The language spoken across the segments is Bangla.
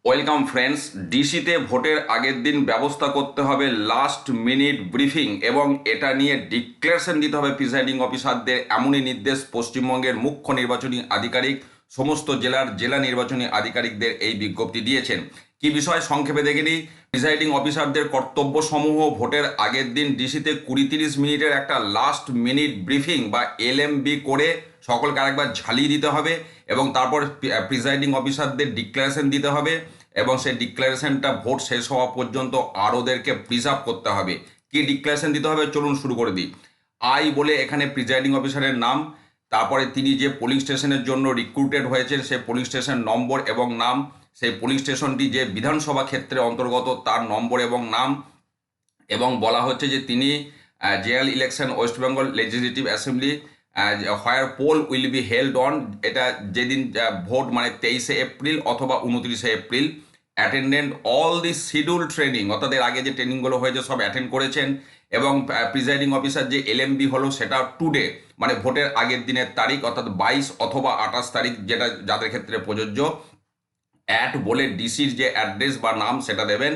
Welcome friends. ডিসিতে ভোটের আগের দিন ব্যবস্থা করতে হবে লাস্ট মিনিট ব্রিফিং এবং এটা নিয়ে ডিক্লারেশন দিতে হবে প্রিসাইডিং অফিসারদের, এমনই নির্দেশ পশ্চিমবঙ্গের মুখ্য নির্বাচনী আধিকারিক সমস্ত জেলা নির্বাচনী আধিকারিকদের এই বিজ্ঞপ্তি দিয়েছেন। কি বিষয় সংক্ষেপে দেখে নিই। প্রিসাইডিং অফিসারদের কর্তব্যসমূহ: ভোটের আগের দিন ডিসিতে 20-30 মিনিটের একটা লাস্ট মিনিট ব্রিফিং বা এলএমবি করে সকলকে আরেকবার ঝালিয়ে দিতে হবে এবং তারপর প্রিসাইডিং অফিসারদের ডিক্লারেশন দিতে হবে এবং সেই ডিক্লারেশনটা ভোট শেষ হওয়া পর্যন্ত ওদেরকে প্রিজার্ভ করতে হবে। কি ডিক্লারেশন দিতে হবে চলুন শুরু করে দিই। আই বলে এখানে প্রিসাইডিং অফিসারের নাম, তারপরে তিনি যে পোলিং স্টেশনের জন্য রিক্রুটেড হয়েছেন সেই পোলিং স্টেশন নম্বর এবং নাম, সেই পোলিং স্টেশনটি যে বিধানসভা ক্ষেত্রে অন্তর্গত তার নম্বর এবং নাম, এবং বলা হচ্ছে যে তিনি general election West Bengal legislative assembly where poll will be held on, এটা যেদিন ভোট মানে 23শে এপ্রিল অথবা 29শে April, attendant all the schedule training, অর্থাৎ এর আগে যে ট্রেনিংগুলো হয়েছে সব অ্যাটেন্ড করেছেন, এবং প্রিসাইডিং অফিসার যে এলএমবি হলো সেটা টুডে মানে ভোটের আগের দিনের তারিখ অর্থাৎ 22 অথবা 28 তারিখ, যেটা যাদের ক্ষেত্রে প্রযোজ্য। অ্যাট বলে ডিসির যে অ্যাড্রেস বা নাম সেটা দেবেন।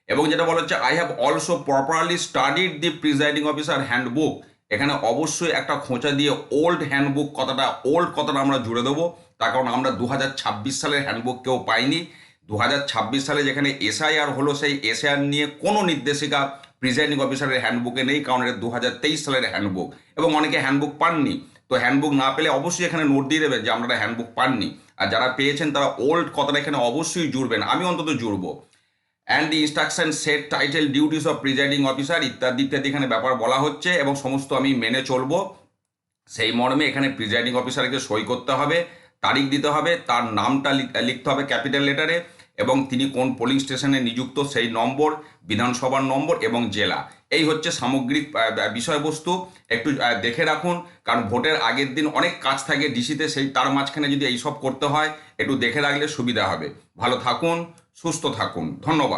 এবং যেটা বলা হচ্ছে I have also properly studied the presiding officer handbook, এখানে অবশ্যই একটা খোঁচা দিয়ে ওল্ড হ্যান্ডবুক কথাটা আমরা জুড়ে দেবো, তার কারণ আমরা 2026 সালের হ্যান্ডবুক কেউ পাইনি। 2026 সালে যেখানে এসআইআর হলো সেই এসআইআর নিয়ে কোনো নির্দেশিকা প্রিসাইডিং অফিসারের হ্যান্ডবুকে নেই, কারণ এটা 2023 সালের হ্যান্ডবুক এবং অনেকে হ্যান্ডবুক পাননি। তো হ্যান্ডবুক না পেলে অবশ্যই এখানে নোট দিয়ে দেবেন যে আপনারা হ্যান্ডবুক পাননি, আর যারা পেয়েছেন তারা ওল্ড কথাটা এখানে অবশ্যই জুড়বেন, আমি অন্তত জুড়বো। And the instruction set title duties of presiding officer ইত্যাদি ইত্যাদি এখানে ব্যাপার বলা হচ্ছে এবং সমস্ত আমি মেনে চলবো। সেই মর্মে এখানে প্রিজাইডিং অফিসারকে সই করতে হবে, তারিখ দিতে হবে, তার নামটা লিখতে হবে ক্যাপিটাল লেটারে, এবং তিনি কোন পোলিং স্টেশনে নিযুক্ত সেই নম্বর, বিধানসভার নম্বর এবং জেলা। এই হচ্ছে সামগ্রিক বিষয়বস্তু। একটু দেখে রাখুন, কারণ ভোটের আগের দিন অনেক কাজ থাকে ডিসিতে, সেই তার মাঝখানে যদি এইসব করতে হয় একটু দেখে রাখলে সুবিধা হবে। ভালো থাকুন, সুস্থ থাকুন, ধন্যবাদ।